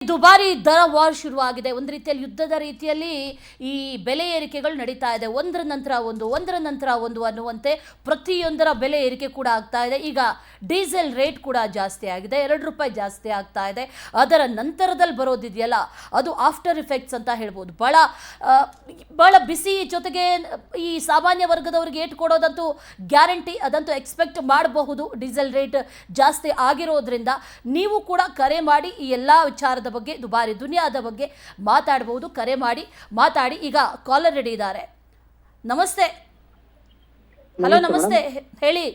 ದುಬಾರಿ ದರ ವಾರ್ ಶುರುವಾಗಿದೆ. ಒಂದು ರೀತಿಯಲ್ಲಿ ಯುದ್ಧದ ರೀತಿಯಲ್ಲಿ ಈ ಬೆಲೆ ಏರಿಕೆಗಳು ನಡೀತಾ ಇದೆ. ಒಂದರ ನಂತರ ಒಂದು ಅನ್ನುವಂತೆ ಪ್ರತಿಯೊಂದರ ಬೆಲೆ ಏರಿಕೆ ಕೂಡ ಆಗ್ತಾ ಇದೆ. ಈಗ ಡೀಸೆಲ್ ರೇಟ್ ಕೂಡ ಜಾಸ್ತಿ ಆಗಿದೆ, 2 ರೂಪಾಯಿ ಜಾಸ್ತಿ ಆಗ್ತಾ ಇದೆ. ಅದರ ನಂತರದಲ್ಲಿ ಬರೋದಿದೆಯಲ್ಲ, ಅದು ಆಫ್ಟರ್ ಇಫೆಕ್ಟ್ಸ್ ಅಂತ ಹೇಳ್ಬೋದು. ಬಹಳ ಬಿಸಿ. ಜೊತೆಗೆ ಈ ಸಾಮಾನ್ಯ ವರ್ಗದವರಿಗೆ ಏಟ್ ಕೊಡೋದಂತೂ ಗ್ಯಾರಂಟಿ, ಅದಂತೂ ಎಕ್ಸ್ಪೆಕ್ಟ್ ಮಾಡಬಹುದು. ಡೀಸೆಲ್ ರೇಟ್ ಜಾಸ್ತಿ ಆಗಿರೋದ್ರಿಂದ ನೀವು ಕೂಡ ಕರೆ ಮಾಡಿ ಈ ಎಲ್ಲ ವಿಚಾರದ ಬಗ್ಗೆ, ದುಬಾರಿ ದುನಿಯಾದ ಬಗ್ಗೆ ಮಾತಾಡಬಹುದು. ಕರೆ ಮಾಡಿ ಮಾತಾಡಿ. ಈಗ ಕಾಲರ್ ರೆಡಿ ಇದ್ದಾರೆ. ನಮಸ್ತೆ. ಹಲೋ, ನಮಸ್ತೆ, ಹೇಳಿ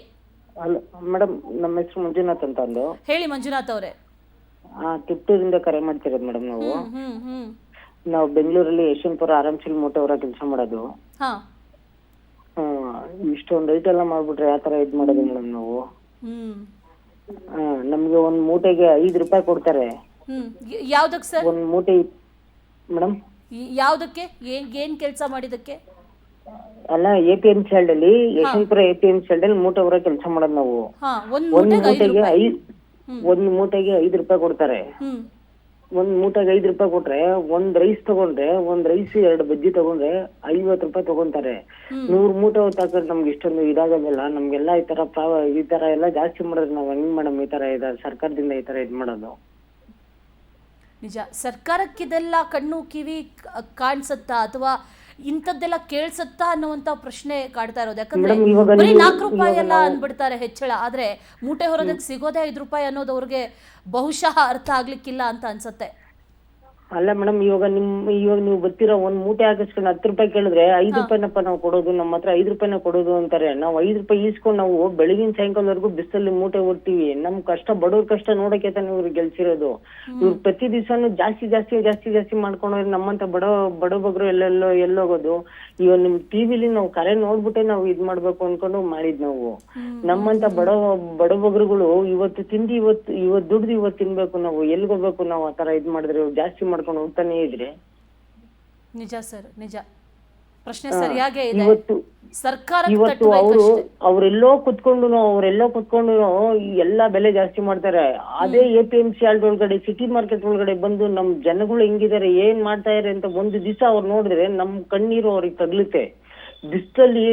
ಮೇಡಮ್. ನಮ್ಮ ಹೆಸರು ಮಂಜುನಾಥ್ ಅಂತ ಅಂದು. ಹೇಳಿ ಮಂಜುನಾಥ್ ಅವರೇ. ಕಿತ್ತೂರಿಂದ ಕರೆ ಮಾಡ್ತಿರೋದು ಮೇಡಮ್. ನಾವು ಬೆಂಗಳೂರಲ್ಲಿ ಯಶವಂತಪುರ ಆರಾಮ್ಸಿಲ್ ಮೂಟೆ ಅವರ ಕೆಲಸ ಮಾಡೋದು. ಇಷ್ಟೊಂದು ರೈಟ್ ಎಲ್ಲ ಮಾಡ್ಬಿಟ್ರೆ ಯಾವ ತರ ಇದ್ ಮಾಡೋದು ಮೇಡಮ್ ನಾವು? ನಮ್ಗೆ ಒಂದ್ ಮೂಟೆಗೆ 5 ರೂಪಾಯಿ ಕೊಡ್ತಾರೆ. ಯಾವ್ದಕ್ಕೆ ಸರ್? ಒಂದ್ ಮೂಟೆ ಮೇಡಮ್. ಯಾವ್ದಕ್ಕೆ? ಏನ್ ಕೆಲಸ ಮಾಡಿದಕ್ಕೆ? ಅಲ್ಲ, APMC ಅಲ್ಲಿ ಯಶವಂತಪುರ APMC ಅಲ್ಲಿ ಮೂಟೆ ಅವರ ಕೆಲಸ ಮಾಡೋದು ನಾವು. ಒಂದ್ ಮೂಟೆಗೆ 5 ರೂಪಾಯಿ ಕೊಡ್ತಾರೆ. ಒಂದ್ ಮೂಟೆಗೆ 5 ರೂಪಾಯಿ ಕೊಟ್ರೆ ಒಂದ್ ರೈಸ್ ತಗೊಂಡ್ರೆ, ಒಂದ್ ರೈಸ್ 2 ಬಜ್ಜಿ ತಗೊಂಡ್ರೆ 50 ರೂಪಾಯಿ ತಗೊಂತಾರೆ. 100 ಮೂಟೆ ಹೊತ್ತಾಕಂದ್ರೆ ನಮ್ಗೆ ಇಷ್ಟೊಂದು ಇದಾಗೋದಿಲ್ಲ. ನಮ್ಗೆಲ್ಲ ಈ ತರ ಎಲ್ಲ ಜಾಸ್ತಿ ಮಾಡಿದ್ರೆ ನಾವ್ ಹೆಂಗ್ ಮೇಡಮ್ ಈ ತರ ಸರ್ಕಾರದಿಂದ ಈ ತರ ಇದ್ ಮಾಡೋದು? ನಿಜ. ಸರ್ಕಾರಕ್ಕಿದೆಲ್ಲ ಕಣ್ಣು ಕಿವಿ ಕಾಣಿಸುತ್ತಾ ಅಥವಾ ಇಂಥದ್ದೆಲ್ಲ ಕೇಳಿಸುತ್ತಾ ಅನ್ನುವಂತ ಪ್ರಶ್ನೆ ಕಾಡ್ತಾ ಇರೋದು. ಯಾಕಂದ್ರೆ ಬರೀ 4 ರೂಪಾಯಿ ಎಲ್ಲ ಅಂದ್ಬಿಡ್ತಾರೆ ಹೆಚ್ಚಳ, ಆದ್ರೆ ಮೂಟೆ ಹೊರದಕ್ಕೆ ಸಿಗೋದೇ 5 ರೂಪಾಯಿ ಅನ್ನೋದು ಅವ್ರಿಗೆ ಬಹುಶಃ ಅರ್ಥ ಆಗ್ಲಿಕ್ಕಿಲ್ಲ ಅಂತ ಅನ್ಸುತ್ತೆ. ಅಲ್ಲ ಮೇಡಮ್, ಇವಾಗ ನೀವು ಬರ್ತೀರಾ, ಒಂದ್ ಮೂಟೆ ಹಾಕಿಸ್ಕೊಂಡು 10 ರೂಪಾಯಿ ಕೇಳಿದ್ರೆ 5 ರೂಪಾಯಿನಪ್ಪ ನಾವು ಕೊಡೋದು, ನಮ್ಮ ಹತ್ರ 5 ರೂಪಾಯಿನ ಕೊಡೋದು ಅಂತಾರೆ. ನಾವು 5 ರೂಪಾಯಿ ಈಸ್ಕೊಂಡು ನಾವು ಬೆಳಗಿನ ಸಾಯಂಕಾಲವರೆಗೂ ಬಿಸಿಲಲ್ಲಿ ಮೂಟೆ ಓಡ್ತೀವಿ. ನಮ್ ಕಷ್ಟ, ಬಡವ್ರ ಕಷ್ಟ ನೋಡಕ್ಕೆ ತಾನೆ ಇವ್ರು ಗೆಲ್ಸಿರೋದು. ಇವ್ರು ಪ್ರತಿ ದಿವಸನು ಜಾಸ್ತಿ ಮಾಡ್ಕೊಂಡ್ರೆ ನಮ್ಮಂತ ಬಡ ಬಗ್ರು ಎಲ್ಲೋಗೋದು. ಇವಾಗ ನಿಮ್ ಟಿವಿಲಿ ನಾವು ಕರೆ ನೋಡ್ಬಿಟ್ಟೆ ನಾವು ಇದ್ ಮಾಡ್ಬೇಕು ಅನ್ಕೊಂಡು ಮಾಡಿದ್ ನಾವು. ನಮ್ಮಂತ ಬಡ ಬಗ್ರುಗಳು ಇವತ್ತು ತಿಂದು ಇವತ್ತು ದುಡ್ದು ಇವತ್ತು ತಿನ್ಬೇಕು. ನಾವು ಎಲ್ಗೋಗ್ಬೇಕು? ನಾವು ಆತರ ಇದ್ ಮಾಡಿದ್ರೆ ಜಾಸ್ತಿ ಮಾಡ್ಕೊಂಡು ಹೋಗ್ತಾನೆ ಇದ್ರೆ. ನಿಜ ಸರ್, ನಿಜ. ಪ್ರಶ್ನೆ ಸರಿಯಾಗೇ ಇದೆ. ಸರ್ಕಾರ ಇವತ್ತು ಅವರೆಲ್ಲೋ ಕುತ್ಕೊಂಡು ಎಲ್ಲಾ ಬೆಲೆ ಜಾಸ್ತಿ ಮಾಡ್ತಾರೆ. ಅದೇ APMC ಒಳಗಡೆ, ಸಿಟಿ ಮಾರ್ಕೆಟ್ ಒಳಗಡೆ ಬಂದು ನಮ್ ಜನಗಳು ಹೆಂಗಿದ್ದಾರೆ, ಏನ್ ಮಾಡ್ತಾ ಇದಾರೆ ಅಂತ ಒಂದು ದಿವಸ ಅವ್ರು ನೋಡಿದ್ರೆ ನಮ್ ಕಣ್ಣೀರು ಅವ್ರಿಗೆ ತಗ್ಲುತ್ತೆ. ಬಿಸ್ತಲ್ಲಿ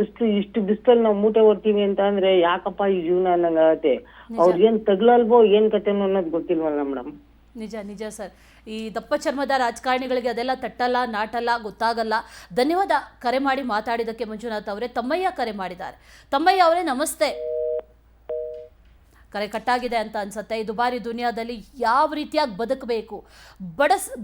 ಬಿಸ್ಲು, ಇಷ್ಟು ಬಿಸ್ತಲ್ಲಿ ನಾವು ಮೂಟೆ ಹೊರ್ತೀವಿ ಅಂತ ಅಂದ್ರೆ ಯಾಕಪ್ಪ ಈ ಜೀವನ ಅನ್ನಂಗಾಗತ್ತೆ. ಅವ್ರಿಗೇನ್ ತಗ್ಲಲ್ವೋ ಏನ್ ಕತೆನೋ ಅನ್ನೋದು ಗೊತ್ತಿಲ್ವಲ್ಲ ಮೇಡಮ್. ನಿಜ ಸರ್. ಈ ದಪ್ಪ ಚರ್ಮದ ರಾಜಕಾರಣಿಗಳಿಗೆ ಅದೆಲ್ಲ ತಟ್ಟಲ್ಲ, ನಾಟಲ್ಲ, ಗೊತ್ತಾಗಲ್ಲ. ಧನ್ಯವಾದ ಕರೆ ಮಾಡಿ ಮಾತಾಡಿದಕ್ಕೆ ಮಂಜುನಾಥ್ ಅವರೇ. ತಮ್ಮಯ್ಯ ಕರೆ ಮಾಡಿದ್ದಾರೆ. ತಮ್ಮಯ್ಯ ಅವರೇ, ನಮಸ್ತೆ. ಕರೆ ಕಟ್ಟಾಗಿದೆ ಅಂತ ಅನ್ಸುತ್ತೆ. ಈ ದುಬಾರಿ ದುನಿಯಾದಲ್ಲಿ ಯಾವ ರೀತಿಯಾಗಿ ಬದುಕಬೇಕು,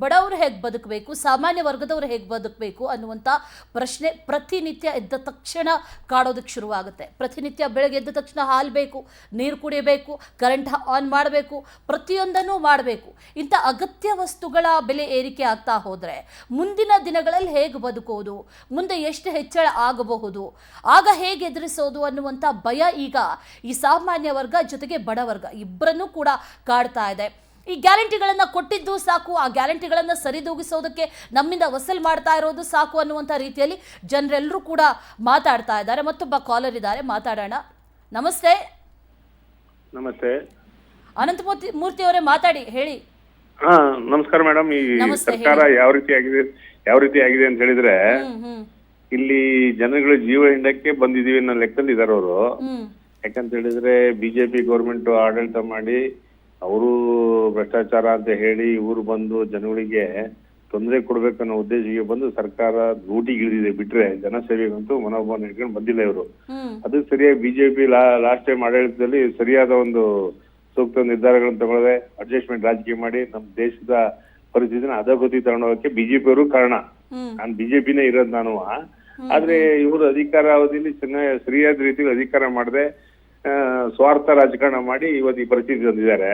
ಬಡವರು ಹೇಗೆ ಬದುಕಬೇಕು, ಸಾಮಾನ್ಯ ವರ್ಗದವರು ಹೇಗೆ ಬದುಕಬೇಕು ಅನ್ನುವಂಥ ಪ್ರಶ್ನೆ ಪ್ರತಿನಿತ್ಯ ಎದ್ದ ತಕ್ಷಣ ಕಾಡೋದಕ್ಕೆ ಶುರುವಾಗುತ್ತೆ. ಪ್ರತಿನಿತ್ಯ ಬೆಳಗ್ಗೆ ಎದ್ದ ತಕ್ಷಣ ಹಾಲು ಬೇಕು, ನೀರು ಕುಡಿಯಬೇಕು, ಕರೆಂಟ್ ಆನ್ ಮಾಡಬೇಕು, ಪ್ರತಿಯೊಂದನ್ನು ಮಾಡಬೇಕು. ಇಂಥ ಅಗತ್ಯ ವಸ್ತುಗಳ ಬೆಲೆ ಏರಿಕೆ ಆಗ್ತಾ ಹೋದರೆ ಮುಂದಿನ ದಿನಗಳಲ್ಲಿ ಹೇಗೆ ಬದುಕೋದು, ಮುಂದೆ ಎಷ್ಟು ಹೆಚ್ಚಳ ಆಗಬಹುದು, ಆಗ ಹೇಗೆ ಎದುರಿಸೋದು ಅನ್ನುವಂಥ ಭಯ ಈಗ ಈ ಸಾಮಾನ್ಯ ವರ್ಗ ಜೊತೆಗೆ ಬಡವರ್ಗ ಇಬ್ಬರನ್ನೂ ಕೂಡ ಕಾಡ್ತಾ ಇದೆ. ಈ ಗ್ಯಾರಂಟಿಗಳನ್ನು ಕೊಟ್ಟಿದ್ದು ಸಾಕು, ಆ ಗ್ಯಾರಂಟಿಗಳನ್ನು ಸರಿದೂಗಿಸೋದಕ್ಕೆ ನಮ್ಮಿಂದ ವಸೂಲ್ ಮಾಡ್ತಾ ಇರೋದು ಸಾಕು ಅನ್ನುವಂಥ ರೀತಿಯಲ್ಲಿ ಜನರೆಲ್ಲರೂ ಕೂಡ ಮಾತಾಡ್ತಾ ಇದ್ದಾರೆ. ಮತ್ತೊಬ್ಬ ಕಾಲರ್ ಇದ್ದಾರೆ, ಮಾತಾಡೋಣ. ನಮಸ್ತೆ. ನಮಸ್ತೆ. ಅನಂತಮೂರ್ತಿ ಅವರೇ, ಮಾತಾಡಿ, ಹೇಳಿ. ನಮಸ್ಕಾರ ಮೇಡಮ್. ಈ ಸರ್ಕಾರ ಯಾವ ರೀತಿ ಆಗಿದೆ ಅಂತ ಹೇಳಿದ್ರೆ, ಇಲ್ಲಿ ಜನಗಳ ಜೀವ ಹಿಂಡಕ್ಕೆ ಬಂದಿದೀವಿ ಅನ್ನೋ ಲೆಕ್ಕದಲ್ಲಿ ಇದಾರೆ ಅವರು. ಯಾಕಂತ ಹೇಳಿದ್ರೆ ಬಿಜೆಪಿ ಗೌರ್ಮೆಂಟ್ ಆಡಳಿತ ಮಾಡಿ ಅವರು ಭ್ರಷ್ಟಾಚಾರ ಅಂತ ಹೇಳಿ ಇವರು ಬಂದು ಜನಗಳಿಗೆ ತೊಂದರೆ ಕೊಡ್ಬೇಕನ್ನೋ ಉದ್ದೇಶಕ್ಕೆ ಬಂದು ಸರ್ಕಾರ ಡ್ಯೂಟಿಗೆ ಇಳಿದಿದೆ. ಬಿಟ್ರೆ ಜನಸೇವೆಗಂತೂ ಮನೋಭಾವನೆ ಇಟ್ಕೊಂಡು ಬಂದಿಲ್ಲ ಇವರು. ಅದು ಸರಿಯಾಗಿ ಬಿಜೆಪಿ ಲಾಸ್ಟ್ ಟೈಮ್ ಆಡಳಿತದಲ್ಲಿ ಸರಿಯಾದ ಒಂದು ಸೂಕ್ತ ನಿರ್ಧಾರಗಳನ್ನು ತಗೊಳ್ಳದೆ ಅಡ್ಜಸ್ಟ್ಮೆಂಟ್ ರಾಜಕೀಯ ಮಾಡಿ ನಮ್ಮ ದೇಶದ ಪರಿಸ್ಥಿತಿನ ಅಧೋಗತಿ ತಗೊಂಡೋಗಕ್ಕೆ ಬಿಜೆಪಿ ಅವರು ಕಾರಣ. ನಾನು ಬಿಜೆಪಿನೇ ಇರೋದು ನಾನು. ಆದ್ರೆ ಇವರು ಅಧಿಕಾರಾವಧಿಯಲ್ಲಿ ಸರಿಯಾದ ರೀತಿಯಲ್ಲಿ ಅಧಿಕಾರ ಮಾಡದೆ ಸ್ವಾರ್ಥ ರಾಜಕಾರಣ ಮಾಡಿ ಇವತ್ತು ಈ ಪರಿಸ್ಥಿತಿ ತಂದಿದ್ದಾರೆ.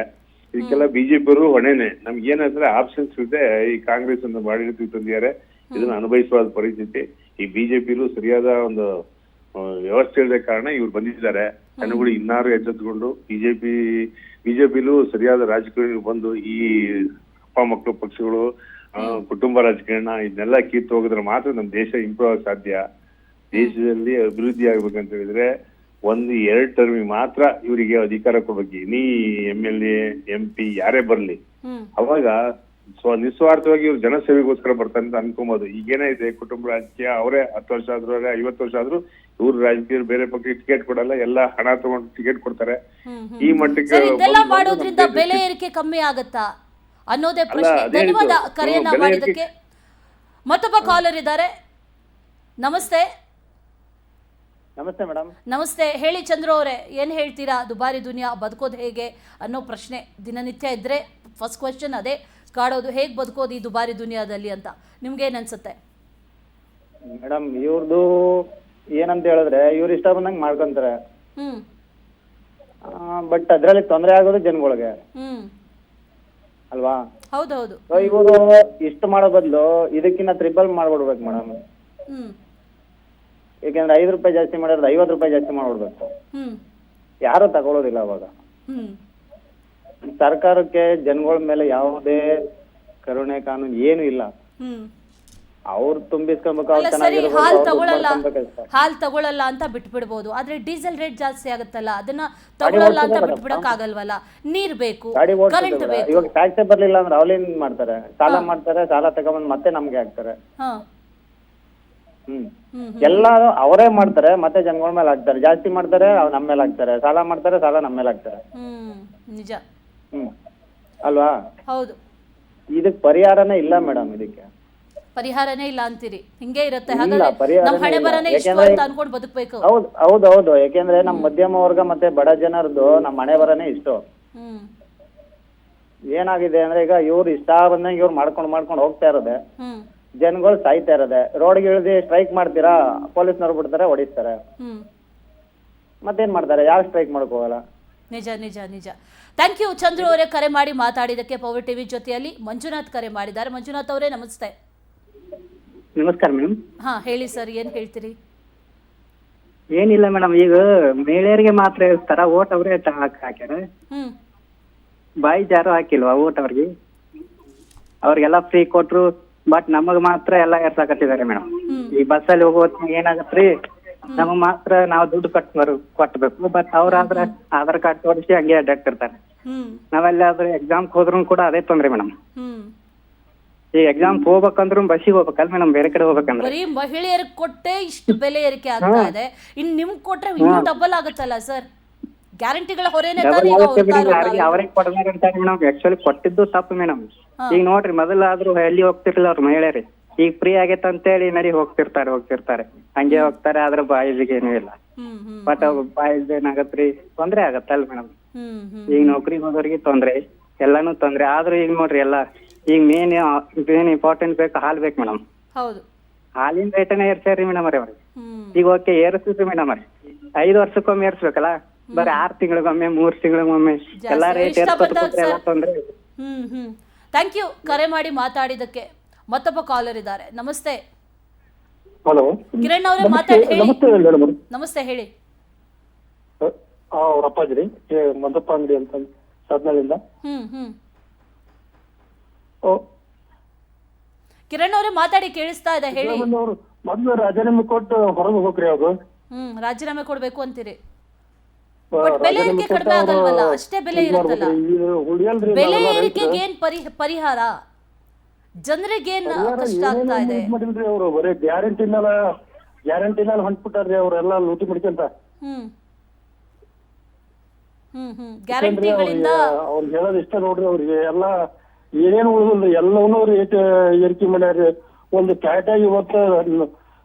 ಇದಕ್ಕೆಲ್ಲ ಬಿಜೆಪಿ ಅವರು ಹೊಣೆನೆ. ನಮ್ಗೆ ಏನಂದ್ರೆ ಆಪ್ಷನ್ಸ್ ಇದೆ, ಈ ಕಾಂಗ್ರೆಸ್ ಅನ್ನು ಆಡಳಿತಕ್ಕೆ ತಂದಿದ್ದಾರೆ. ಇದನ್ನ ಅನುಭವಿಸುವ ಪರಿಸ್ಥಿತಿ ಈ ಬಿಜೆಪಿಲೂ ಸರಿಯಾದ ಒಂದು ವ್ಯವಸ್ಥೆ ಇಲ್ಲದ ಕಾರಣ ಇವ್ರು ಬಂದಿದ್ದಾರೆ. ಜನಗಳು ಇನ್ನಾರು ಎಚ್ಚೆತ್ತುಕೊಂಡು ಬಿಜೆಪಿಲೂ ಸರಿಯಾದ ರಾಜಕಾರಣಿಗಳು ಬಂದು ಈ ಅಪ್ಪ ಮಕ್ಕಳು ಪಕ್ಷಗಳು ಕುಟುಂಬ ರಾಜಕಾರಣ ಇದನ್ನೆಲ್ಲ ಕಿತ್ತು ಹೋಗಿದ್ರೆ ಮಾತ್ರ ನಮ್ಮ ದೇಶ ಇಂಪ್ರೂವ್ ಆಗ ಸಾಧ್ಯ. ದೇಶದಲ್ಲಿ ಅಭಿವೃದ್ಧಿ ಆಗ್ಬೇಕಂತ ಹೇಳಿದ್ರೆ 1-2 ಟರ್ಮಿಗೆ ಮಾತ್ರ ಇವರಿಗೆ ಅಧಿಕಾರ ಕೊಡ್ಬೇಕು. ಎನಿ MLA MP ಯಾರೇ ಬರ್ಲಿ ಅವಾಗ ನಿಸ್ವಾರ್ಥವಾಗಿ ಇವ್ರು ಜನಸೇವೆಗೋಸ್ಕರ ಬರ್ತಾರೆ ಅಂತ ಅನ್ಕೊಬಹುದು. ಈಗೇನೈತೆ ಕುಟುಂಬ ರಾಜಕೀಯ, ಅವರೇ 10 ವರ್ಷ ಆದ್ರೂ 50 ವರ್ಷ ಆದ್ರೂ ಇವ್ರು ರಾಜಕೀಯ ಬೇರೆ ಪಕ್ಷಕ್ಕೆ ಟಿಕೆಟ್ ಕೊಡಲ್ಲ, ಎಲ್ಲ ಹಣ ತಗೊಂಡು ಟಿಕೆಟ್ ಕೊಡ್ತಾರೆ. ಈ ಮಟ್ಟಕ್ಕೆ ಇದೆಲ್ಲ ಮಾಡೋದ್ರಿಂದ ಬೆಲೆ ಏರಿಕೆ ಕಮ್ಮಿ ಆಗತ್ತಾ ಅನ್ನೋದೇ ಪ್ರಶ್ನೆ. ಧನ್ಯವಾದ ಕರೆಯನ್ನ ಮಾಡಿದಕ್ಕೆ. ಮತ್ತೊಬ್ಬ ಕಾಲರ್ ಇದ್ದಾರೆ. ನಮಸ್ತೆ. ನಮಸ್ತೆ ಮೇಡಮ್. ನಮಸ್ತೆ, ಹೇಳಿ ಚಂದ್ರು ಅವರೇ, ಏನು ಹೇಳ್ತೀರಾ? ದುಬಾರಿ ದುನಿಯಾ ಬದುಕೋದು ಹೇಗೆ ಅನ್ನೋ ಪ್ರಶ್ನೆ ದಿನನಿತ್ಯ ಇದ್ರೆ ಫಸ್ಟ್ ಕ್ವೆಶ್ಚನ್ ಅದೇ ಕಾಡೋದು, ಹೇಗೆ ಬದುಕೋದು ಈ ದುಬಾರಿ ದುನಿಯಾದಲ್ಲಿ ಅಂತ. ನಿಮ್ಗೇನು ಅನ್ಸುತ್ತೆ ಮೇಡಮ್? ಇವ್ರದ್ದು ಏನಂತ ಹೇಳಿದ್ರೆ ಇವ್ರು ಇಷ್ಟ ಬಂದಂಗೆ ಮಾಡ್ಕೊಂತಾರೆ. ಬಟ್ ಅದ್ರಲ್ಲಿ ತೊಂದರೆ ಆಗೋದು ಜನಗಳಿಗೆ ಅಲ್ವಾ? ಹೌದೌದು. ಸೊ ಇವರು ಇಷ್ಟು ಮಾಡೋ ಬದಲು ಇದಕ್ಕಿಂತ ಟ್ರಿಬಲ್ ಮಾಡ್ಬಿಡ್ಬೇಕು ಮೇಡಮ್. ಯಾಕೆಂದ್ರೆ 5 ರೂಪಾಯಿ ಜಾಸ್ತಿ ಮಾಡಿದ್ರೆ 50 ರೂಪಾಯಿ ಜಾಸ್ತಿ ಮಾಡ್ಬಿಡ್ಬೇಕು. ಯಾರು ತಗೊಳ್ಳೋದಿಲ್ಲ ಅವಾಗ. ಸರ್ಕಾರಕ್ಕೆ ಜನಗಳ ಮೇಲೆ ಯಾವುದೇ ಕರುಣೆ ಕಾನೂನು ಏನು ಇಲ್ಲ. ಅವ್ರು ತುಂಬಿಸ್ಕೊಬೇಕು, ಅವ್ರು ಹಾಲ್ ತಗೊಳ್ಳಲ್ಲ ಅಂತ ಬಿಟ್ಬಿಡ್ಬೋದು. ಆದ್ರೆ ಡೀಸೆಲ್ ರೇಟ್ ಜಾಸ್ತಿ ಆಗುತ್ತಲ್ಲ, ಅದನ್ನ ತಗೊಳ್ಳಲ್ಲ ಅಂತ ಬಿಟ್ಬಿಡಕ್ ಆಗಲ್ವಲ್ಲ. ನೀರ್ ಬೇಕು, ಕರೆಂಟ್ ಬೇಕು. ಇವಾಗ ಟ್ಯಾಕ್ಸೇ ಬರ್ಲಿಲ್ಲ ಅಂದ್ರೆ ಅವ್ಲೇನ್ ಮಾಡ್ತಾರೆ? ಸಾಲ ಮಾಡ್ತಾರೆ, ಸಾಲ ತಗೊಂಡ್ ಮತ್ತೆ ನಮ್ಗೆ ಹಾಕ್ತಾರೆ. ಎಲ್ಲ ಅವರೇ ಮಾಡ್ತಾರೆ, ಮತ್ತೆ ಜನಗಳ ಮೇಲೆ ಹಾಕ್ತಾರೆ. ಜಾಸ್ತಿ ಮಾಡ್ತಾರೆ, ನಮ್ಮ ಮೇಲೆ ಹಾಕ್ತಾರೆ. ಸಾಲ ಮಾಡ್ತಾರೆ, ಸಾಲ ನಮ್ಮ ಮೇಲೆ ಹಾಕ್ತಾರೆ. ನಿಜ ಅಲ್ವಾ? ಹೌದು. ಇದಕ್ ಪರಿಹಾರನೇ ಇಲ್ಲ ಮೇಡಮ್. ಇದಕ್ಕೆ ಪರಿಹಾರನೇ ಇಲ್ಲ ಅಂತೀರಿ? ಹಿಂಗೆ ಇರುತ್ತೆ ಹಾಗಾದ್ರೆ ನಮ್ಮ ಹಣೆ ಬರನೇ ಇಷ್ಟು ಅಂತ ಅನ್ಕೊಂಡು ಬದುಕಬೇಕು. ಹೌದು. ಯಾಕೆಂದ್ರೆ ನಮ್ ಮಧ್ಯಮ ವರ್ಗ ಮತ್ತೆ ಬಡ ಜನರದು ನಮ್ಮ ಹಣೆ ಬರನೇ ಇಷ್ಟು. ಏನಾಗಿದೆ ಅಂದ್ರೆ ಈಗ ಇವ್ರು ಇಷ್ಟ ಬಂದಂಗೆ ಇವ್ರು ಮಾಡ್ಕೊಂಡು ಹೋಗ್ತಾ ಇರೋದೆ, ಜನಗಳು ಸಾಯ್ತಾ ಇರೋದೆ. ರೋಡ್ಗೆ ಇಳಿದು ಸ್ಟ್ರೈಕ್ ಮಾಡ್ತೀರಾ, ಪೊಲೀಸ್ನವ್ರು ಬಿಡ್ತಾರೆ, ಹೊಡಿತಾರೆ. ಮತ್ತೇನ್ ಮಾಡ್ತಾರೆ? ಯಾರು ಸ್ಟ್ರೈಕ್ ಮಾಡಕ್ ಹೋಗಲ್ಲ. ನಿಜ ನಿಜ ನಿಜ. ಥ್ಯಾಂಕ್ ಯು ಚಂದ್ರು ಅವರೇ, ಕರೆ ಮಾಡಿ ಮಾತಾಡಿದಕ್ಕೆ. ಪವರ್ ಟಿವಿ ಜೊತೆಯಲ್ಲಿ ಮಂಜುನಾಥ್ ಕರೆ ಮಾಡಿದ್ದಾರೆ. ಮಂಜುನಾಥ್ ಅವರೇ ನಮಸ್ತೆ. ನಮಸ್ಕಾರ ಮೇಡಮ್. ಹಾ ಹೇಳಿ ಸರ್, ಏನ್ ಹೇಳ್ತೀರಿ? ಏನಿಲ್ಲ ಮೇಡಮ್, ಈಗ ಮಹಿಳೆಯರಿಗೆ ಮಾತ್ರ ತರ ಓಟ್ ಅವ್ರೆ ಹಾಕ್ಯಾರ, ಬಾಯಿ ಜಾರು ಹಾಕಿಲ್ವಾ ಓಟ್ ಅವ್ರಿಗೆ? ಅವ್ರಿಗೆಲ್ಲ ಫ್ರೀ ಕೊಟ್ರು, ಬಟ್ ನಮಗ್ ಮಾತ್ರ ಎಲ್ಲ ಏರ್ಸಾಕತ್ತಿದ್ದಾರೆ ಮೇಡಮ್. ಈ ಬಸ್ಸಲ್ಲಿ ಹೋಗೋ ಏನಾಗತ್ರಿ, ನಮಗ್ ಮಾತ್ರ ನಾವು ದುಡ್ಡು ಕೊಟ್ಬೇಕು. ಬಟ್ ಅವ್ರಾದ್ರೆ ಆಧಾರ್ ಕಾರ್ಡ್ ತೋರಿಸಿ ಹಂಗೆ ಅಡ್ಡಾಡ್ತಿರ್ತಾರೆ. ನಾವೆಲ್ಲಾದ್ರೆ ಎಕ್ಸಾಮ್ ಹೋದ್ರು ಕೂಡ ಅದೇ ತೊಂದ್ರೆ ಮೇಡಮ್. ಈ ಎಕ್ಸಾಮ್ ಹೋಗ್ಬೇಕಂದ್ರು ಬಸ್ಸಿಗೆ ಹೋಗ್ಬೇಕಲ್ಲ ಮೇಡಮ್, ಬೇರೆ ಕಡೆ ಹೋಗ್ಬೇಕಂದ್ರೆ. ಬರೀ ಮಹಿಳೆಯರಿಗೆ ಕೊಟ್ಟೆ ಇಷ್ಟು ಬೆಲೆ ಏರಿಕೆ ಆಗ್ತಾ ಇದೆ, ಇನ್ ನಿಮ್ಗೆ ಕೊಟ್ರೆ ಇನ್ನೂ ಡಬಲ್ ಆಗುತ್ತಲ್ಲ ಸರ್? ಗ್ಯಾರಂಟಿಗಳ ಹೊರೆನೇ ಅವ್ರಿಗೆ ಕೊಡ್ತಾರೆ ಅಂತಾರೆ ಮೇಡಮ್. ಆಕ್ಚುಲಿ ಕೊಟ್ಟಿದ್ದು ತಪ್ಪು ಮೇಡಮ್. ಈಗ ನೋಡ್ರಿ, ಮೊದಲಾದ್ರೂ ಎಲ್ಲಿ ಹೋಗ್ತಿರ್ಲಿಲ್ಲ ಅವ್ರ ಮಹಿಳೆಯರಿ. ಈಗ ಫ್ರೀ ಆಗೈತೆ ಅಂತೇಳಿ ನಡಿ ಹೋಗ್ತಿರ್ತಾರೆ ಹಂಗೆ ಹೋಗ್ತಾರೆ. ಆದ್ರೆ ಬಾಯ್ಸ್ಗೆ ಏನೂ ಇಲ್ಲ. ಬಟ್ ಬಾಯ್ಸ್ ಏನಾಗತ್ರಿ, ತೊಂದ್ರೆ ಆಗತ್ತಲ್ಲ ಮೇಡಮ್. ಈಗ ನೌಕರಿಗೆ ಹೋದವ್ರಿಗೆ ತೊಂದ್ರೆ, ಎಲ್ಲಾನು ತೊಂದ್ರೆ. ಆದ್ರೂ ಈಗ ನೋಡ್ರಿ ಎಲ್ಲ ಈಗ ಮೇನ್ ಇಂಪಾರ್ಟೆಂಟ್ ಬೇಕು, ಹಾಲ್ ಬೇಕು ಮೇಡಮ್. ಹೌದು. ಹಾಲಿನ ರೇಟನೇ ಏರ್ಸ್ಯಾರಿ ಮೇಡಮ್ ಅವ್ರಿಗೆ. ಈಗ ಓಕೆ ಏರಿಸ್ತೀವಿ ಮೇಡಮ್ ಅವ್ರಿ, 5 ವರ್ಷಕ್ಕೊಮ್ಮೆ ಏರ್ಸ್ಬೇಕಲ್ಲ, ಬರೀ 6 ತಿಂಗಳಿಗೊಮ್ಮೆ 3 ತಿಂಗಳಿಗೊಮ್ಮೆ ಎಲ್ಲಾ ರೇಟ್ ಏರ್ಸ್ಕೊತ ತೊಂದ್ರೆ. ಥ್ಯಾಂಕ್ ಯು ಕರೆ ಮಾಡಿ ಮಾತಾಡಿದಕ್ಕೆ. ಮತ್ತೊಬ್ಬ ಕಾಲರ್ ಇದ್ದಾರೆ. ನಮಸ್ತೆ. ಹಲೋ ಕಿರಣ್ ಅವರೇ ಮಾತಾಡಿ ಹೇಳಿ. ನಮಸ್ತೆ, ಹೇಳಿ. ಅವ್ರ ಅಪ್ಪಾಜಿ ಮದಪ್ಪ ಅಂಗಡಿ ಅಂತ ಸಾಧನದಿಂದ. ಕಿರಣ್ ಅವರೇ ಮಾತಾಡಿ, ಕೇಳಿಸ್ತಾ ಇದೆ, ಹೇಳಿ. ಮೊದ್ಲು ರಾಜೀನಾಮೆ ಕೊಟ್ಟು ಹೊರಗೆ ಹೋಗ್ರಿ ಅವ್ರು. ರಾಜೀನಾಮೆ ಕೊಡ್ಬೇಕು ಅಂತೀರಿ? ಬೆಲೆ ಏರಿಕೆ ಕಡಿಮೆ ಆಗಲ್ವಲ್ಲ, ಅಷ್ಟೇ ಬೆಲೆ ಇರುತ್ತಲ್ಲ. ಬೆಲೆ ಏರಿಕೆಗೆ ಏನ್ ಪರಿಹಾರ? ಜನರಿಗೇನ್ ಕಷ್ಟ ಆಗ್ತಾ ಇದೆ? ಅವರು ಬರೀ ಗ್ಯಾರಂಟಿ ಮೇಲೆ ಹೊಂಟ್ಬಿಟ್ಟಾರ್ರಿ ಅವರೆಲ್ಲ ಲೂಟಿ ಮಾಡ್ಕೊಂತ. ಗ್ಯಾರಂಟಿಗಳಿಂದ ಅವ್ರು ಹೇಳೋದು ಇಷ್ಟ ನೋಡ್ರಿ. ಅವ್ರಿಗೆ ಎಲ್ಲ ಏನೇನು ಉಳಿದಿಲ್ಲ, ಎಲ್ಲವನ್ನೂ ರೇಟ್ ಏರಿಕೆ ಮಾಡ್ಯಾರ. ಒಂದು ಕ್ಯಾಟಾಗಿ ಇವತ್ತು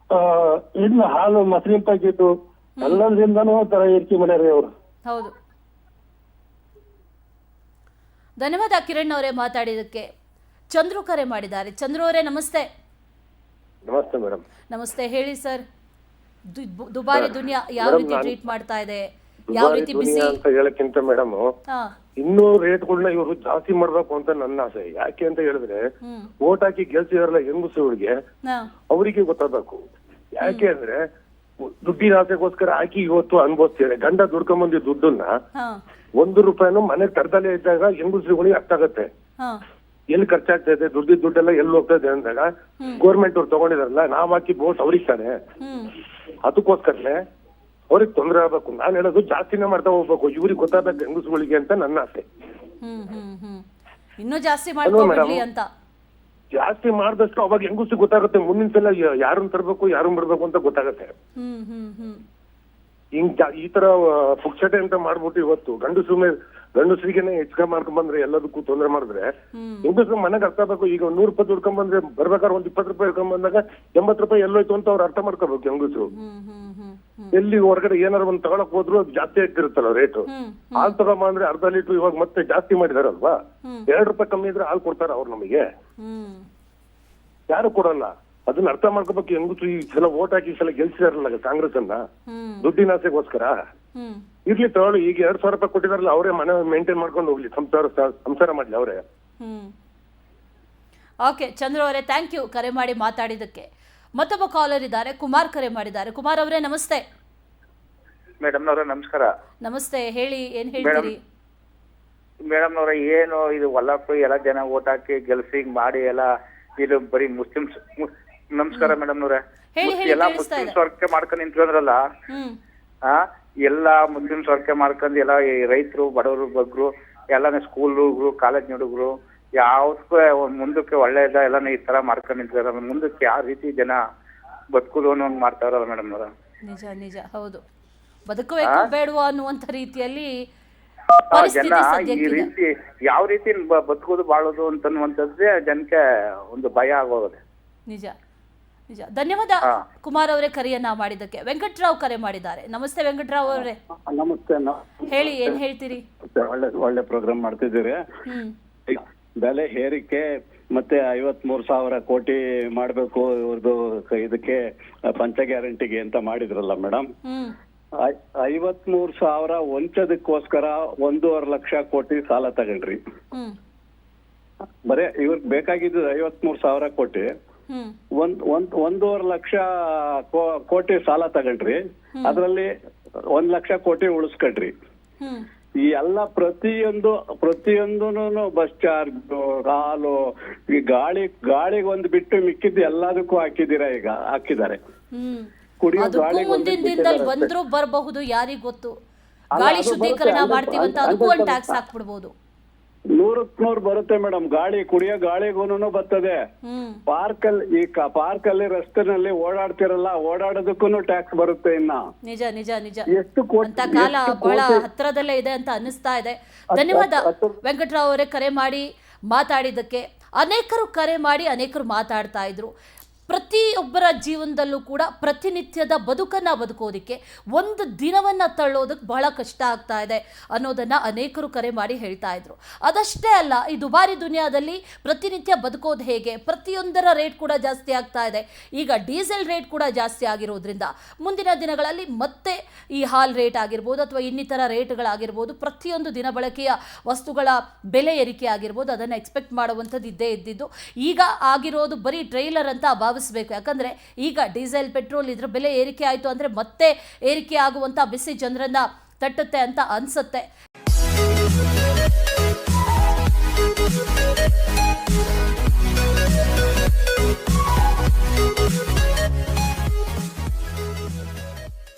ಇನ್ನು ಹಾಲು ಮೊಸರಿನ ಪ್ಯಾಕೆಟ್ ಎಲ್ಲದ್ರಿಂದನೂ ತರ ಏರಿಕೆ ಮಾಡ್ಯಾರ ಅವ್ರು. ಹೌದು. ಧನ್ಯವಾದ ಕಿರಣ್ ಅವರೇ ಮಾತಾಡಿದಕ್ಕೆ. ಚಂದ್ರು ಕರೆ ಮಾಡಿದ್ದಾರೆ. ಚಂದ್ರು ಅವರೇ ನಮಸ್ತೆ. ನಮಸ್ತೆ ಮೇಡಮ್. ನಮಸ್ತೆ, ಹೇಳಿ ಸರ್. ದುಬಾರಿ ದುನಿಯಾ ಯಾವ ರೀತಿ ಟ್ರೀಟ್ ಮಾಡ್ತಾ ಇದೆ, ಯಾವ ರೀತಿ ಬಿಸಿ ಅಂತ ಹೇಳಕ್ಕಿಂತ ಮೇಡಮ್, ಇನ್ನೂ ರೇಟ್ಗಳನ್ನ ಇವರು ಜಾಸ್ತಿ ಮಾಡ್ಬೇಕು ಅಂತ ನನ್ನ ಆಸೆ. ಯಾಕೆ ಅಂತ ಹೇಳಿದ್ರೆ, ಓಟ್ ಹಾಕಿ ಗೆಲ್ಸಿದಾರಲ್ಲ ಹೆಂಗಸರಿಗೆ, ಅವರಿಗೆ ಗೊತ್ತಾಗಬೇಕು. ಯಾಕೆ ಅಂದ್ರೆ ದುಡ್ಡಿನ ಆಸೆಗೋಸ್ಕರ ಹಾಕಿ ಇವತ್ತು ಅನ್ಭವಿಸ್ತಾರೆ. ಗಂಡ ದುಡ್ಕೊಂಬಂದಿ ದುಡ್ಡನ್ನ 1 ರೂಪಾಯಿನೂ ಮನೆಗೆ ತರದಲ್ಲೇ ಇದ್ದಾಗ ಹೆಂಗಸ್ರುಗಳಿಗೆ ಅರ್ಥ ಆಗತ್ತೆ ಎಲ್ಲಿ ಖರ್ಚಾಗ್ತಾ ಇದೆ, ದುಡ್ಡೆಲ್ಲ ಎಲ್ಲಿ ಹೋಗ್ತಾ ಇದೆ ಅಂದಾಗ ಗೋರ್ಮೆಂಟ್ ಅವ್ರು ತಗೊಂಡಿದಾರಲ್ಲ, ನಾವ್ ಹಾಕಿ ಬೋಟ್ ಅವ್ರಿಗೆ ತಾನೆ. ಅದಕ್ಕೋಸ್ಕರನೇ ಅವ್ರಿಗೆ ತೊಂದರೆ ಆಗ್ಬೇಕು. ನಾನ್ ಹೇಳೋದು ಜಾಸ್ತಿನೇ ಮಾಡ್ತಾ ಹೋಗ್ಬೇಕು, ಇವ್ರಿಗೆ ಗೊತ್ತಾಗಬೇಕು ಹೆಂಗಸ್ರುಗಳಿಗೆ ಅಂತ ನನ್ನ ಆಸೆ. ಇನ್ನೂ ಜಾಸ್ತಿ ಮಾಡ್ಕೊಬಿಡ್ಲಿ ಅಂತ. ಜಾಸ್ತಿ ಮಾಡಿದಷ್ಟು ಅವಾಗ ಹೆಂಗುಸಿ ಗೊತ್ತಾಗುತ್ತೆ, ಮುಂದಿನ ಸಲ ಯಾರನ್ನ ತರಬೇಕು ಯಾರನ್ನ ಬಿಡ್ಬೇಕು ಅಂತ ಗೊತ್ತಾಗತ್ತೆ. ಹ್ಮ್ ಹ್ಮ್ ಹ್ಮ್ ಈ ತರ ಪುಕ್ಷಟೆ ಅಂತ ಮಾಡ್ಬಿಟ್ಟು ಇವತ್ತು ಗಂಡಸರಿಗೆನೆ ಹೆಚ್ಚಿಗೆ ಮಾಡ್ಕೊಂಡ್ ಬಂದ್ರೆ ಎಲ್ಲದಕ್ಕೂ ತೊಂದರೆ ಮಾಡಿದ್ರೆ ಹೆಂಗಸ್ರು ಮನೆಗೆ ಅರ್ಥ ಆಗ್ಬೇಕು. ಈಗ 100 ರೂಪಾಯಿ ದುಡ್ಕೊಂಡ್ ಬಂದ್ರೆ ಬರ್ಬೇಕಾದ್ರೆ ಒಂದ್ 20 ರೂಪಾಯಿ ಹಿಡ್ಕೊಂಡ್ ಬಂದಾಗ 80 ರೂಪಾಯಿ ಎಲ್ಲೋಯ್ತು ಅಂತ ಅವ್ರು ಅರ್ಥ ಮಾಡ್ಕೋಬೇಕು ಹೆಂಗಸ್ರು. ಎಲ್ಲಿ ಹೊರಗಡೆ ಏನಾರು ಒಂದ್ ತಗೊಳಕ್ ಹೋದ್ರು ಅದು ಜಾಸ್ತಿ ಆಗ್ತಿರುತ್ತಲ್ಲ ರೇಟು. ಹಾಲು ತಗೊಂಬ ಅಂದ್ರೆ ಅರ್ಧ ಲೀಟರ್ ಇವಾಗ ಮತ್ತೆ ಜಾಸ್ತಿ ಮಾಡಿದಾರಲ್ವಾ, 2 ರೂಪಾಯಿ ಕಮ್ಮಿ ಇದ್ರೆ ಹಾಲು ಕೊಡ್ತಾರ ಅವ್ರು ನಮಗೆ? ಯಾರು ಕೊಡಲ್ಲ. ಅದನ್ನ ಅರ್ಥ ಮಾಡ್ಕೋಬೇಕು ಹೆಂಗಸ್ರು. ಈ ಸಲ ಓಟ್ ಹಾಕಿ ಈ ಸಲ ಗೆಲ್ಸಿದಾರಲ್ಲ ಕಾಂಗ್ರೆಸ್ ಅನ್ನ ದುಡ್ಡಿನ ಆಸೆಗೋಸ್ಕರ. ಇರ್ಲಿ ತಗೊಳ್ಳಿ, ಈಗ 2,000 ರೂಪಾಯಿ ಕೊಟ್ಟಿದಾರಲ್ಲ, ಅವರೇ ಮನೆ ಮೇಂಟೈನ್ ಮಾಡ್ಕೊಂಡು ಹೋಗ್ಲಿ, ಸಂಸಾರ ಮಾಡ್ಲಿ ಅವರೇ. ಓಕೆ ಚಂದ್ರು ಅವರೇ, ಥ್ಯಾಂಕ್ ಯು ಕರೆ ಮಾಡಿ ಮಾತಾಡಿದ್ದಕ್ಕೆ. ಮತ್ತೊಬ್ಬ ಕಾಲರ್ ಇದ್ದಾರೆ, ಕುಮಾರ್ ಕರೆ ಮಾಡಿದ್ದಾರೆ. ಕುಮಾರ್ ಅವರೇ ನಮಸ್ತೆ. ಮೇಡಮ್ ಅವರೇ ನಮಸ್ಕಾರ. ನಮಸ್ತೆ, ಹೇಳಿ ಏನ್ ಹೇಳ್ತೀರಿ? ಮೇಡಮ್ ಅವರೇ, ಏನು ಇದು ಹೊಲಕ್ಕೂ ಎಲ್ಲ ಜನ ಓಟ್ ಹಾಕಿ ಗೆಲ್ಸಿ ಮಾಡಿ ಎಲ್ಲ ಇದು ಬರೀ ಮುಸ್ಲಿಮ್ಸ್. ನಮಸ್ಕಾರ ಮೇಡಮ್ ಅವರೇ. ಎಲ್ಲಾ ಮುಸ್ಲಿಮ್ಸ್ ವರ್ಕ್ ಮಾಡ್ಕೊಂಡು ನಿಂತ್ಕೊಂಡ್ರಲ್ಲ, ಎಲ್ಲಾ ಮುಸ್ಲಿಮ್ಸ್ ವರ್ಕ್ ಮಾಡ್ಕೊಂಡು ಎಲ್ಲ ರೈತರು, ಬಡವರು, ಬಗ್ರು, ಎಲ್ಲ ಸ್ಕೂಲ್ ಹುಡುಗರು, ಕಾಲೇಜ್ ಹುಡುಗರು ಯಾವ್ದಕ್ಕೂ ಮುಂದಕ್ಕೆ ಒಳ್ಳೇದ ಎಲ್ಲಾನು ಈ ತರ ಮಾಡ್ಕೊಂಡು ನಿಂತಿದಾರ. ಮುಂದಕ್ಕೆ ಯಾವ ರೀತಿ ಜನ ಬದುಕುದು ಅನ್ನೋಂಗ್ ಮಾಡ್ತಾರಲ್ಲ ಮೇಡಮ್ ಅವರ. ನಿಜ ನಿಜ, ಹೌದು. ಬದುಕಬೇಕು ಬೇಡವಾ ಅನ್ನುವಂತ ರೀತಿಯಲ್ಲಿ ಜನ ಈ ರೀತಿ ಯಾವ ರೀತಿ ಬದುಕೋದು ಬಾಳೋದು ಅಂತನ್ನುವಂಥದ್ದೇ ಜನಕ್ಕೆ ಒಂದು ಭಯ ಆಗೋಗಿದೆ. ನಿಜ ನಿಜ. ಧನ್ಯವಾದ ಕುಮಾರ್ ಅವರೇ ಕರೆಯನ್ನ ಮಾಡಿದ್ದಕ್ಕೆ. ವೆಂಕಟರಾವ್ ಕರೆ ಮಾಡಿದ್ದಾರೆ. ನಮಸ್ತೆ ವೆಂಕಟರಾವ್ ಅವರೇ. ನಮಸ್ತೆ. ಹೇಳಿ ಏನ್ ಹೇಳ್ತೀರಿ? ಒಳ್ಳೆ ಪ್ರೋಗ್ರಾಮ್ ಮಾಡ್ತಿದ್ದೀರಿ. ಬೆಲೆ ಏರಿಕೆ ಮತ್ತೆ 53,000 ಕೋಟಿ ಮಾಡ್ಬೇಕು ಇವ್ರದ್ದು ಇದಕ್ಕೆ ಪಂಚ ಗ್ಯಾರಂಟಿಗೆ ಅಂತ ಮಾಡಿದ್ರಲ್ಲ ಮೇಡಮ್. 53,000 ವಂಚದಕ್ಕೋಸ್ಕರ 1.5 ಲಕ್ಷ ಕೋಟಿ ಸಾಲ ತಗೊಂಡ್ರಿ. ಬರೇ ಇವ್ರಿಗೆ ಬೇಕಾಗಿದ್ದು 53,000 ಕೋಟಿ, 1.5 ಲಕ್ಷ ಕೋಟಿ ಸಾಲ ತಗೊಂಡ್ರಿ. ಅದ್ರಲ್ಲಿ 1 ಲಕ್ಷ ಕೋಟಿ ಉಳಿಸ್ಕೊಂಡ್ರಿ. ಈ ಎಲ್ಲ ಪ್ರತಿಯೊಂದೂನು ಬಸ್ ಚಾರ್ಜ್, ಹಾಲು, ಈ ಗಾಳಿಗೆ ಒಂದು ಬಿಟ್ಟು ಮಿಕ್ಕಿದ್ದು ಎಲ್ಲದಕ್ಕೂ ಹಾಕಿದ್ದಾರೆ. ಮುಂದಿನ ದಿನದಲ್ಲಿ ಬಂದ್ರು ಬರಬಹುದು, ಯಾರಿಗ್ ಗೊತ್ತು. ಗಾಳಿ ಶುದ್ಧೀಕರಣ ಮಾಡ್ತೀವಂತ ಅದಕ್ಕೂ ಒಂದು ಟ್ಯಾಕ್ಸ್ ಹಾಕ್ಬಿಡ್ಬೋದು. 100% ಬರುತ್ತೆ ಮೇಡಮ್. ಕುಡಿಯೋ ಗಾಳಿಗೂನು ಬರ್ತದೆ. ಪಾರ್ಕಲ್ಲಿ ರಸ್ತೆನಲ್ಲಿ ಓಡಾಡ್ತಿರಲ್ಲ, ಓಡಾಡೋದಕ್ಕೂ ಟ್ಯಾಕ್ಸ್ ಬರುತ್ತೆ. ಇನ್ನ ನಿಜ ನಿಜ ನಿಜ, ಅಂತ ಕಾಲ ಬಹಳ ಹತ್ರದಲ್ಲೇ ಇದೆ ಅಂತ ಅನ್ನಿಸ್ತಾ ಇದೆ. ಧನ್ಯವಾದ ವೆಂಕಟರಾವ್ ಅವರೇ ಕರೆ ಮಾಡಿ ಮಾತಾಡಿದ್ದಕ್ಕೆ. ಅನೇಕರು ಕರೆ ಮಾಡಿ ಅನೇಕರು ಮಾತಾಡ್ತಾ ಇದ್ರು. ಪ್ರತಿಯೊಬ್ಬರ ಜೀವನದಲ್ಲೂ ಕೂಡ ಪ್ರತಿನಿತ್ಯದ ಬದುಕನ್ನು ಬದುಕೋದಕ್ಕೆ ಒಂದು ದಿನವನ್ನು ತಳ್ಳೋದಕ್ಕೆ ಬಹಳ ಕಷ್ಟ ಆಗ್ತಾ ಇದೆ ಅನ್ನೋದನ್ನು ಅನೇಕರು ಕರೆ ಮಾಡಿ ಹೇಳ್ತಾ ಇದ್ರು. ಅದಷ್ಟೇ ಅಲ್ಲ, ಈ ದುಬಾರಿ ದುನಿಯಾದಲ್ಲಿ ಪ್ರತಿನಿತ್ಯ ಬದುಕೋದು ಹೇಗೆ, ಪ್ರತಿಯೊಂದರ ರೇಟ್ ಕೂಡ ಜಾಸ್ತಿ ಆಗ್ತಾ ಇದೆ. ಈಗ ಡೀಸೆಲ್ ರೇಟ್ ಕೂಡ ಜಾಸ್ತಿ ಆಗಿರೋದ್ರಿಂದ ಮುಂದಿನ ದಿನಗಳಲ್ಲಿ ಮತ್ತೆ ಈ ಹಾಲ್ ರೇಟ್ ಆಗಿರ್ಬೋದು ಅಥವಾ ಇನ್ನಿತರ ರೇಟ್ಗಳಾಗಿರ್ಬೋದು, ಪ್ರತಿಯೊಂದು ದಿನ ಬಳಕೆಯ ವಸ್ತುಗಳ ಬೆಲೆ ಏರಿಕೆ ಆಗಿರ್ಬೋದು, ಅದನ್ನು ಎಕ್ಸ್ಪೆಕ್ಟ್ ಮಾಡುವಂಥದ್ದು ಇದ್ದೇ ಇದ್ದಿದ್ದು. ಈಗ ಆಗಿರೋದು ಬರೀ ಟ್ರೈಲರ್ ಅಂತ ಭಾವಿಸಬೇಕು. ಯಾಕಂದ್ರೆ ಈಗ ಡೀಸೆಲ್, ಪೆಟ್ರೋಲ್ ಇದ್ರ ಬೆಲೆ ಏರಿಕೆ ಆಯಿತು ಅಂದರೆ ಮತ್ತೆ ಏರಿಕೆ ಆಗುವಂಥ ಬಿಸಿ ಜನರನ್ನ ತಟ್ಟುತ್ತೆ ಅಂತ ಅನ್ಸುತ್ತೆ.